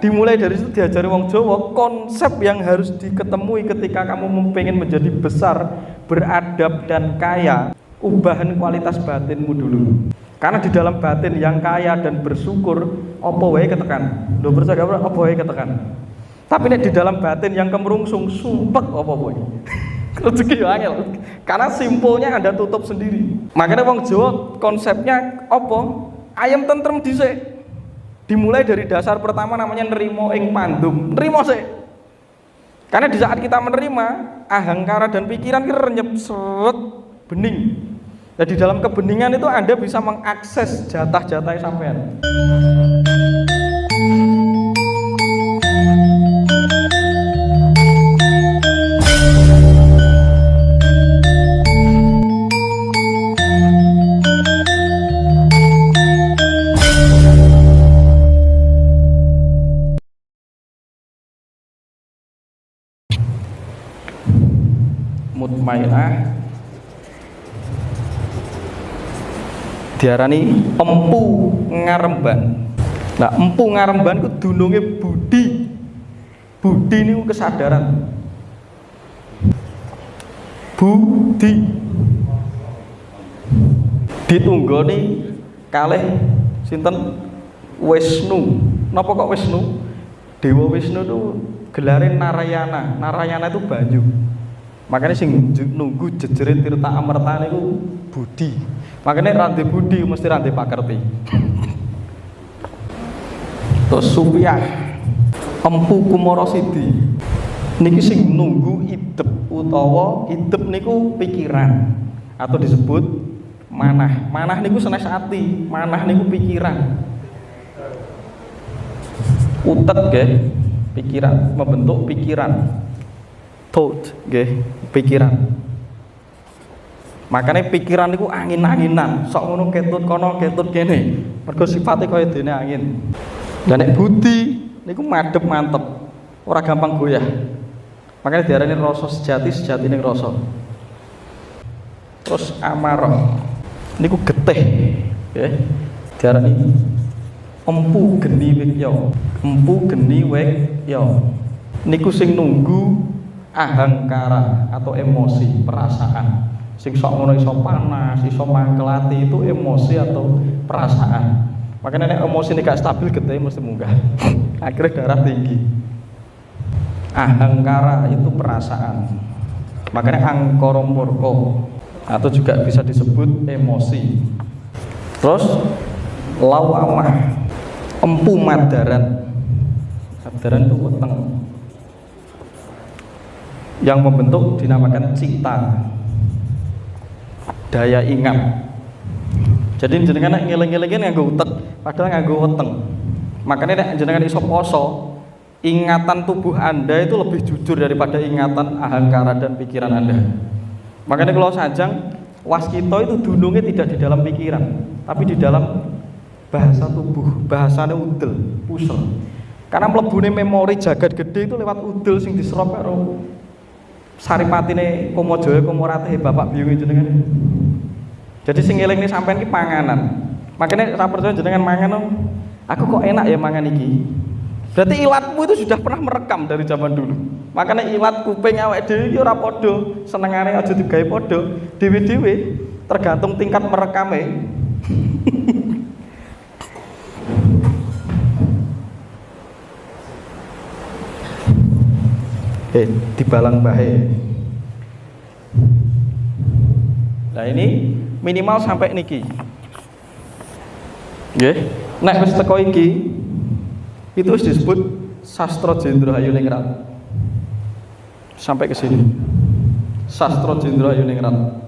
dimulai dari situ diajari wong Jawa konsep yang harus diketemui ketika kamu pengen menjadi besar, beradab dan kaya. Ubahan kualitas batinmu dulu. Karena di dalam batin yang kaya dan bersyukur, apa wae ketekan. Lho percaya apa wae ketekan. Tapi nek di dalam batin yang kemerungsung, sumpek apa wae. Rezeki yo angel. Karena simpulnya Anda tutup sendiri. Makanya wong Jawa konsepnya apa? Ayam tentrem dhisik. Dimulai dari dasar pertama namanya nerimo ing pandum. Nerimo sik. Karena di saat kita menerima, ahangkara dan pikiran kita renyep seret bening. Nah, di dalam kebeningan itu Anda bisa mengakses jatah-jatah sampean. Mutmainah diarani empu ngaremban. Nah, empu ngaremban ku dununge budi. Budi niku kesadaran. Budi ditunggoni kalih sinten Wisnu. Napa kok Wisnu? Dewa Wisnu itu gelare Narayana. Narayana itu banyu. Makanya sing nunggu jejere tirta amerta niku budi. Makanya rantai budi mesti rantai pakerti. Terus Supiyah empu Kumara Sidi niki sing nunggu idep utawa idep niku pikiran atau disebut manah. Manah niku sanes ati, manah niku pikiran. Utet nggih, pikiran, membentuk pikiran. Thought nggih, pikiran. Makanya pikiran itu angin-anginan, sok ngono ketut kono ketut kene. Mergo sifate kaya dene angin. Lah nek budi niku madhep mantep, ora gampang goyah. Makanya diarani rasa sejati, sejatine rasa. Terus amarah niku getih, nggih. Diarani empu geni wekya. Empu geni wekya. Niku sing nunggu ahangkara atau emosi, perasaan. Sing sok ngono iso panas, iso mangkel ati itu emosi atau perasaan. Makanya nek emosi ini gak stabil getih mesti munggah. Akhirnya darah tinggi. Ahangkara itu perasaan. Makanya angkara murka atau juga bisa disebut emosi. Terus lawamah empu madaran. Madaran itu weteng. Yang membentuk dinamakan cita. Daya ingat. Jadi jenengan nek ngeling-elingin nganggo utek, padahal nganggo weteng. Makanya nek jenengan iso poso, ingatan tubuh Anda itu lebih jujur daripada ingatan ahangkara dan pikiran Anda. Makanya kalau sajang waskita itu dunungnya tidak di dalam pikiran, tapi di dalam bahasa tubuh, bahasanya udel, pusel. Karena mlebune memori jagat gede itu lewat udel sing diserap karo saripatine Komajaya Komorate Bapak Biung jenengan. Jadi sing eling sampean iki panganan. Makanya ra percaya jenengan mangan, aku kok enak ya mangan iki. Berarti ilatmu itu sudah pernah merekam dari zaman dulu. Makanya ilat kuping awake dhewe iki ora padha, senengane aja digawe padha. Dhewe-dhewe tergantung tingkat merekame. Dibalang bahe. Nah ini minimal sampai niki. Nggih. Nek wis teko iki itu disebut sastra Jendra Hayuningrat. Sampai ke sini. Sastra Jendra Hayuningrat.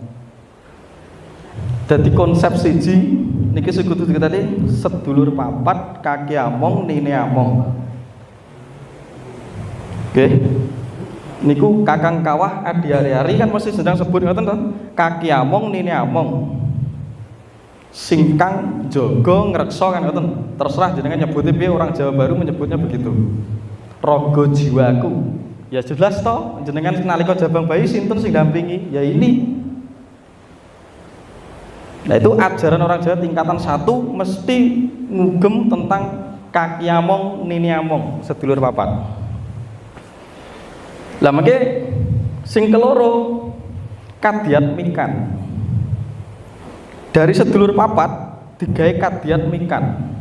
Dadi konsep siji niki sekutu tadi sedulur papat kaki among nini among. Oke. Niku kakang kawah adi ari-ari kan mesti sedang sebut ngoten to. Kaki among nini among. Singkang jogo ngrekso kan ngoten. Terserah jenengan nyebutnya piye, orang Jawa Baru menyebutnya begitu. Rogo jiwaku. Ya jelas toh jenengan nalika jabang bayi sinten sing dampingi? Ya ini. Nah itu ajaran orang Jawa tingkatan 1 mesti ngugem tentang kaki among nini among sedulur papat. Lah mengke sing keloro kadiat mikan. Dari sedulur papat digawe kadiat mikan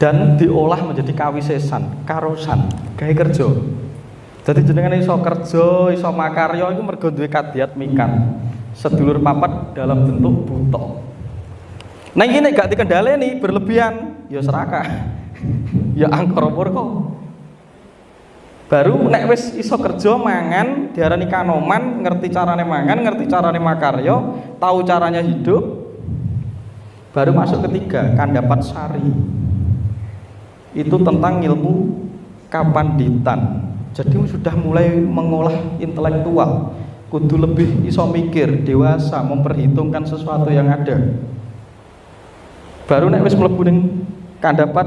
dan diolah menjadi kawisesan, karosan, gawe kerja. Jadi jenengan iso kerja, iso makarya iku mergo duwe kadiat mikan. Sedulur papat dalam bentuk buta. Nah ini gak dikendaleni berlebihan, ya serakah. Ya angkara murka. Baru nek wis iso kerja mangan diarani kanoman, ngerti carane mangan, ngerti carane makarya, tahu caranya hidup. Baru masuk ketiga, kandapat sari. Itu tentang ilmu kapanditan. Jadi sudah mulai mengolah intelektual, kudu lebih iso mikir, dewasa, memperhitungkan sesuatu yang ada. Baru nek wis mlebu ning kandapat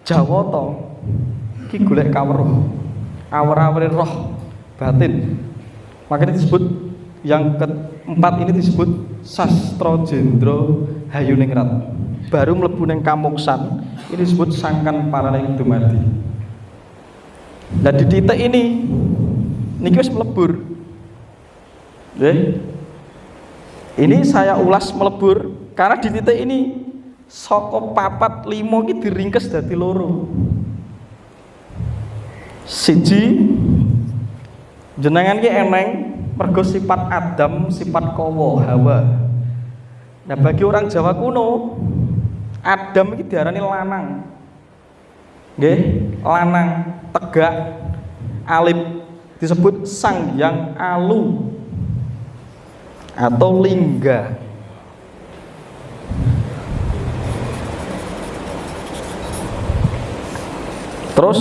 Jawata iki golek kaweruh. Awar-aware roh batin. Makanya disebut yang keempat ini disebut Sastra Jendra Hayuningrat. Baru mlebu ning kamuksan ini disebut sangkan paraning dumadi. Nah di titik ini niki wis melebur. Ini saya ulas melebur karena di titik ini saka papat limo iki diringkes dadi loro. Siji jenengan ki eneng mergo sifat Adam, sifat Kawa, Hawa. Nah bagi orang Jawa kuno Adam iki diarani lanang. Nggih, lanang, tegak, alim, disebut Sang Hyang Alu atau lingga. Terus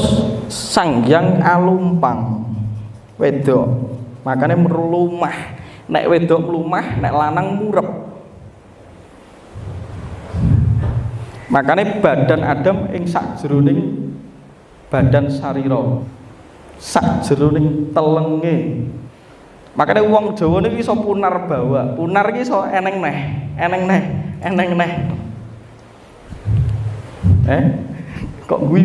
Sang Hyang Alumpang wedok, makanya merlumah. Nek wedok mlumah, nek lanang murep. Makanya badan Adam ing sakjroning badan sarira, sakjroning telenge. Makanya wong Jawa niki iso punar bawa, punar iki iso eneng neh, eneng neh, eneng neh. Kok gue?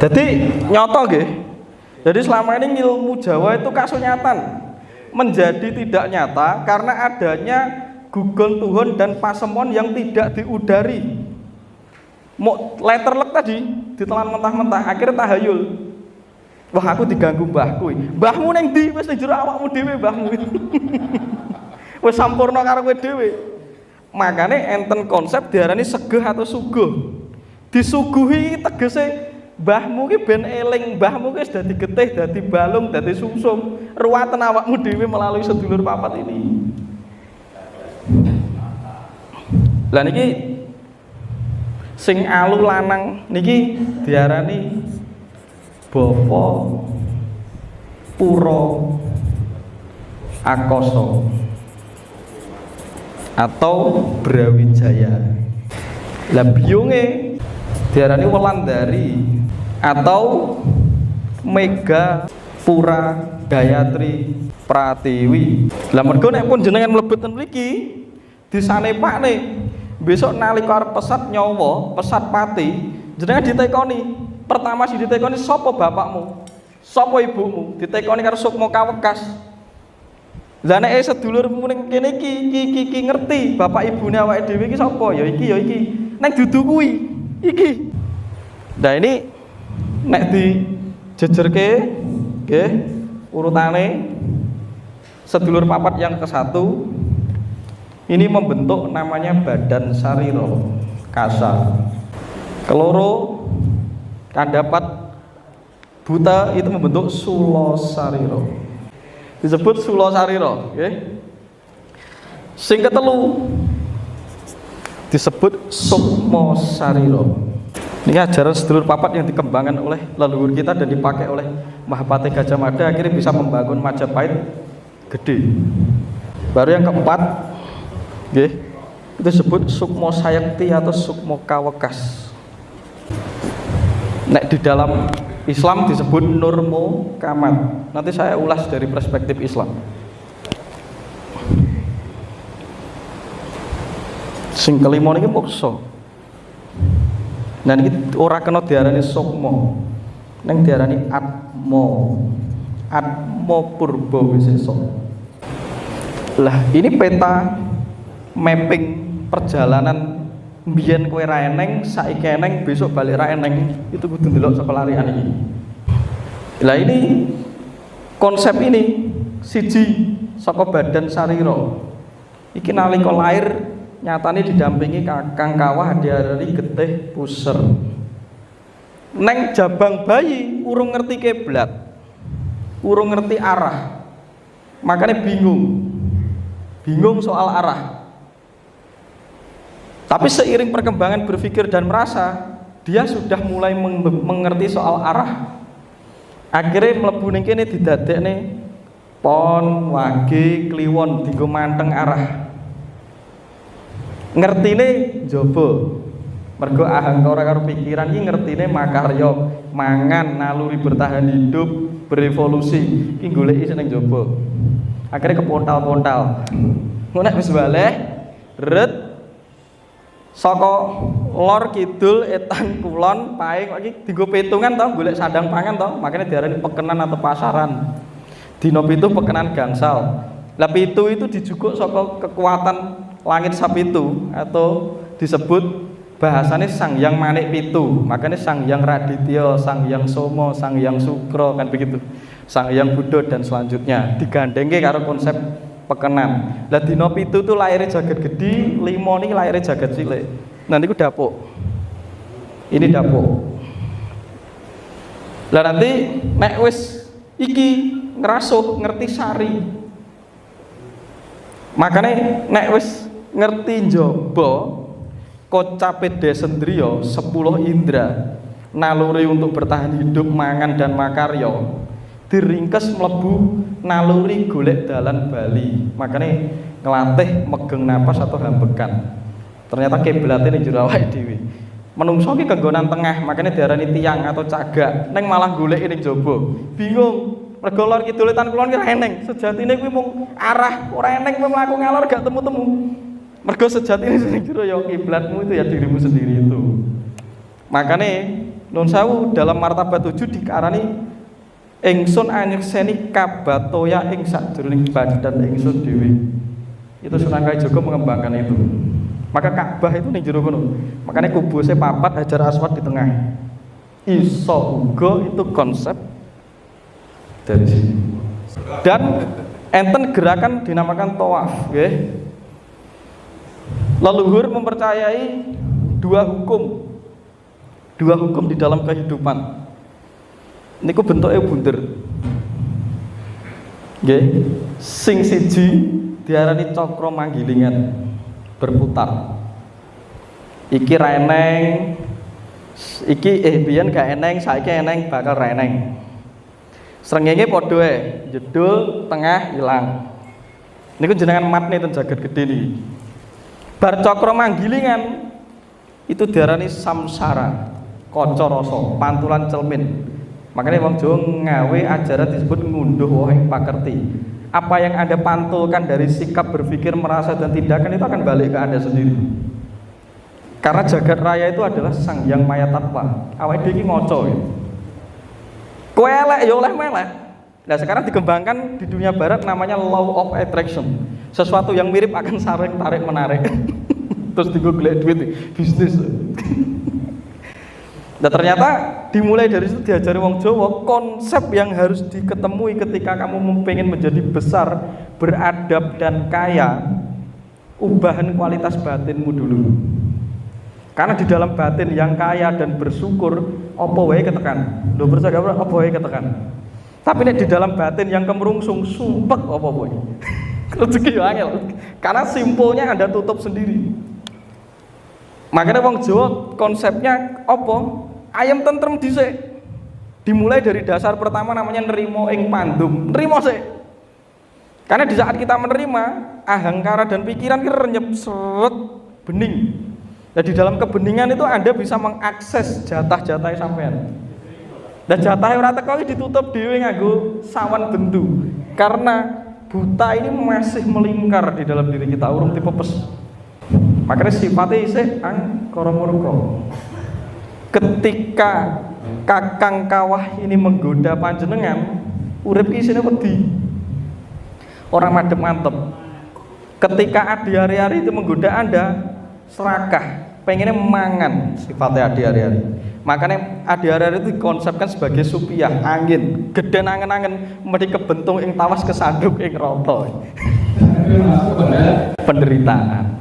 Jadi nyoto nggih. Jadi selama ini ilmu Jawa itu kasunyatan menjadi tidak nyata karena adanya gugon tuhun dan pasemon yang tidak diudari. Mau letterlek tadi ditelan mentah-mentah, akhirnya tahayul. Wah aku diganggu mbahku. Mbahmu ning ndi? Wis ning jero awakmu dhewe mbahmu. Wis sampurna karo kowe dhewe. Makane enten konsep diarani segeh atau suguh. Disuguhi tegese mbahmu ki ben eling, mbahmu ki wis dadi getih, dadi balung, dadi sumsum. Ruwaten awakmu dhewe melalui sedulur papat ini. Lah niki sing alu lanang niki diarani Bapa Pura Akasa atau Brawijaya. Lah biyunge diarani Wulandari atau Mega Pura Gayatri Pratiwi. Lah mergo nek pun jenengan mlebet mriki disanepakne besok nalika arep pesat nyawa, pesat pati, jenengan ditekoni. Pertama sih ditekoni sapa bapakmu? Sapa ibumu? Ditekoni karo sukma kawekas. Lah nek sedulurmu ning kene iki ngerti bapak ibune awake dhewe iki sapa? Ya iki ya iki. Nek dudu kuwi iki. Nah ini nek dijejerke nggih urutane sedulur papat yang ke-1 ini membentuk namanya badan sarira kasa. Keloro kandapat buta itu membentuk sula sarira. Disebut sula sarira, nggih. Sing ketelu disebut sukma sarira. Ini ajaran sedulur papat yang dikembangkan oleh leluhur kita dan dipakai oleh Mahapati Gajah Mada, akhirnya bisa membangun Majapahit gede. Baru yang keempat, nggih, itu disebut sukma sayakti atau sukma kawekas. Nek di dalam Islam disebut nurmo kamat. Nanti saya ulas dari perspektif Islam. Sing kelima niki moksa. Nah niki ora kena diarani sukma. Neng diarani atmo. Atmo purba wisesa. Lah ini peta mapping perjalanan mbiyen kowe ra eneng, saiki eneng, besok balik ra eneng. Itu kudu ndelok saka larian iki. Lah ini konsep ini siji saka badan sarira. Iki nalika lair nyatane didampingi kakang kawah diarani getih puser. Neng jabang bayi urung ngerti kiblat, urung ngerti arah, makanya bingung soal arah. Tapi seiring perkembangan berpikir dan merasa, dia sudah mulai mengerti soal arah. Akhirnya mlebu ning kene didadekne pon, wage, kliwon dienggo manteng arah. Ngertine njaba. Mergo ahangkara karo pikiran iki ngertine makarya, mangan, naluri bertahan hidup, berevolusi. Iki goleki seneng njaba. Akhirnya kepontal-pontal. Ngono nek wis baleh, ret saka lor kidul etan kulon pae kok iki dienggo petungan to, golek sandang pangan to, makanya diarani pekenan atau pasaran. Dina 7 pekenan gangsal. Lah 7 itu dijukuk saka kekuatan langit sapitu atau disebut bahasane Sang Hyang Manik Pitu. Makanya Sang Hyang Raditya, Sang Hyang Soma, Sang Hyang Sukra kan begitu. Sang Hyang Buddha dan selanjutnya digandengke karo konsep pekenan. Lah dina 7 itu lahirnya jagat gede, 5 niki lahirnya jagat cilik. Nah niku dapuk. Ini dapuk. Lah nanti nek wis iki ngerasuh ngerti sari. Makanya nek wis ngerti njaba kocape desendriya 10 indra naluri untuk bertahan hidup, mangan dan makarya diringkes mlebu naluri golek dalan bali. Makanya ngelatih megeng napas atau hambekan. Ternyata kiblate ning jero awake dhewe. Menungso ki kenggonan tengah, makanya diarani tiang atau cagak. Neng malah goleki ning jaba. Bingung. Mergo lor kidul tan kulon ki ra eneng. Sejatine kuwi mung arah, ora eneng kowe mlaku ngalor gak temu-temu. Mergo sejatine sing jero ya kiblatmu itu ya dirimu sendiri itu. Makanya nun sewu dalam martabat 7 dikarani ingsun anyekseni kabatoya ing sajroning badan ingsun dhewe. Itu Sunan Kalijaga mengembangkan itu. Maka Ka'bah itu ning jero kono. Makanya kubusnya papat, Hajar Aswad di tengah. Iso uga itu konsep dari sini. Dan enten gerakan dinamakan tawaf, nggih. Leluhur mempercayai dua hukum di dalam kehidupan. Niku bentuknya bunder. Nggih. Sing siji diarani cakra manggilingan berputar. Iki ra eneng. Iki biyen gak eneng, saiki eneng bakal ra eneng. Srengenge padha ae, jedul tengah ilang. Niku jenengan matne ten jagat gedhe niki. Bar cakra manggilingan itu diarani samsara, kaca rasa, pantulan celmin. Makanya wong Jawa ngawe ajaran disebut ngunduh woheng pakerti. Apa yang Anda pantulkan dari sikap berpikir, merasa dan tindakan itu akan balik ke Anda sendiri. Karena jagat raya itu adalah Sang Hyang Mayatatwa. Awake dhewe iki maca gitu. Kowe elek ya oleh melek. Nah sekarang dikembangkan di dunia barat namanya law of attraction. Sesuatu yang mirip akan saling tarik menarik. Terus digolek duit bisnis. Nah ternyata dimulai dari situ diajari wong Jawa konsep yang harus diketemui ketika kamu pengen menjadi besar, beradab dan kaya. Ubahan kualitas batinmu dulu. Karena di dalam batin yang kaya dan bersyukur, apa wae ketekan. Lho percaya apa wae ketekan. Tapi nek di dalam batin yang kemerungsung, sumpek apa wae. Rezeki yo angel. Karena simpulnya Anda tutup sendiri. Makanya wong Jawa konsepnya apa? Ayam tentrem dhisik. Dimulai dari dasar pertama namanya nerimo ing pandum. Nerimo sik. Karena di saat kita menerima, ahangkara dan pikiran kita renyep seret bening. Nah di dalam kebeningan itu Anda bisa mengakses jatah-jatah sampean. Dan jatah ora teko iki ditutup dhewe nganggo sawan bendu. Karena buta ini masih melingkar di dalam diri kita, urung dipepes. Makanya sifatnya isih angkara murka. Ketika kakang kawah ini menggoda panjenengan, urip ki isine wedi. Ora madhep mantep. Ketika adi hari-hari itu menggoda Anda, serakah, pengennya mangan sifatnya adi hari-hari. Makanya adi hari-hari itu dikonsepkan sebagai supiah, angin, geden angen-angen, mesti kebentung ing tawas kesanduk ing roto. Penderitaan.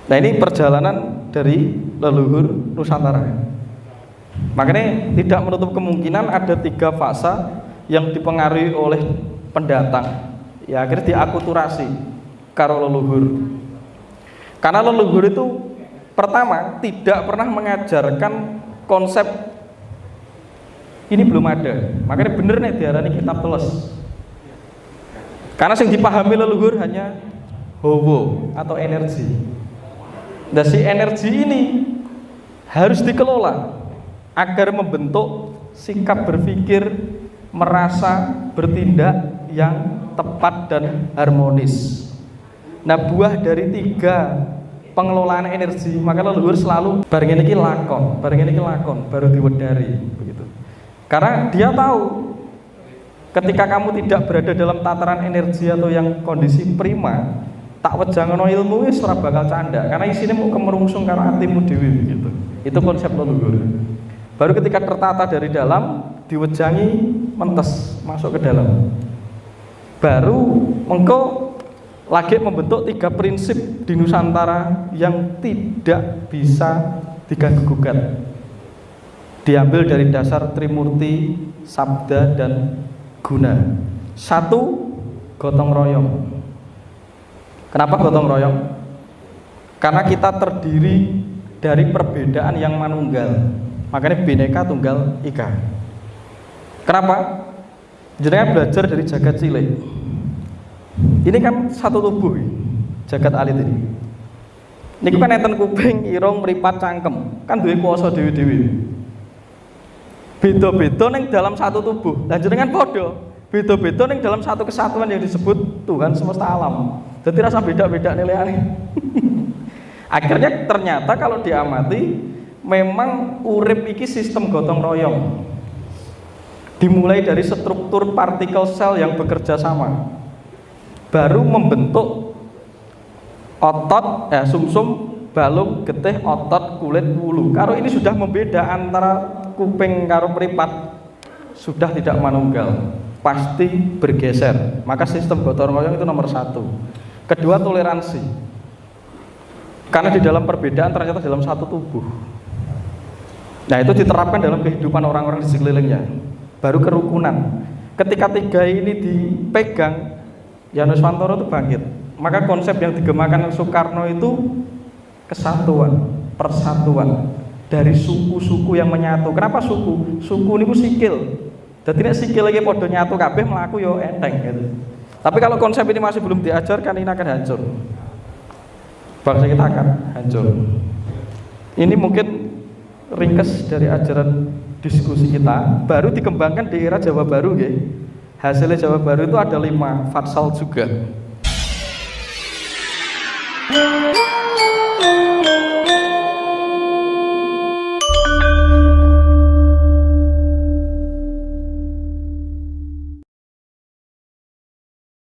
Nah ini perjalanan dari leluhur Nusantara. Makanya tidak menutup kemungkinan ada 3 fase yang dipengaruhi oleh pendatang. Ya akhirnya diakulturasi karo leluhur. Karena leluhur itu pertama tidak pernah mengajarkan konsep ini, belum ada. Makanya bener nih diarani kitab teles. Karena yang dipahami leluhur hanya hawa atau energi. Dan si energi ini harus dikelola agar membentuk sikap berpikir, merasa, bertindak yang tepat dan harmonis. Nah buah dari 3 pengelolaan energi, maka leluhur selalu bareng ini lakon, baru diwedari begitu. Karena dia tahu ketika kamu tidak berada dalam tataran energi atau yang kondisi prima, tak wejangono ilmu wis ora bakal canda, karena isine mau kemerungsung karo atimu dhewe begitu. Itu konsep leluhur. Baru ketika tertata dari dalam, diwejangi mentes masuk ke dalam. Baru engkau lagi membentuk 3 prinsip di Nusantara yang tidak bisa diganggu-gugat. Diambil dari dasar Trimurti, Sabda, dan Guna. 1, gotong royong. Kenapa gotong royong? Karena kita terdiri dari perbedaan yang manunggal. Makanya Bhinneka Tunggal Ika. Kenapa? Jenengan belajar dari jagat cilik. Ini kan satu tubuh, jagat alit ini. Niku kan enten kuping, irung, mripat, cangkem, kan duwe kuasa dewi-dewi. Beda-beda ning dalam satu tubuh. Lah jenengan padha, beda-beda ning dalam satu kesatuan yang disebut Tuhan semesta alam. Jadi rasa beda-beda nilainya. Akhirnya ternyata kalau diamati, memang urip iki sistem gotong royong. Dimulai dari struktur partikel sel yang bekerja sama, baru membentuk otot, sumsum, balung, getih, otot, kulit, wulu. Karo ini sudah membeda antara kuping karo mripat, sudah tidak manunggal, pasti bergeser. Maka sistem gotong royong itu nomor 1. Kedua, toleransi. Karena di dalam perbedaan ternyata dalam satu tubuh. Nah itu diterapkan dalam kehidupan orang-orang di sekelilingnya. Baru kerukunan. Ketika 3 ini dipegang, Yanuswantoro itu bangkit. Maka konsep yang digemakan Soekarno itu kesatuan, persatuan dari suku-suku yang menyatu. Kenapa suku? Suku ini sikil. Jadi nek sikil lagi podo nyatu kabeh melaku yo enteng gitu. Tapi kalau konsep ini masih belum diajarkan, ini akan hancur. Bangsa kita akan hancur. Ini mungkin ringkes dari ajaran diskusi kita. Baru dikembangkan di era Jawa Baru, ya. Hasilnya Jawa Baru itu ada 5 fatsal juga.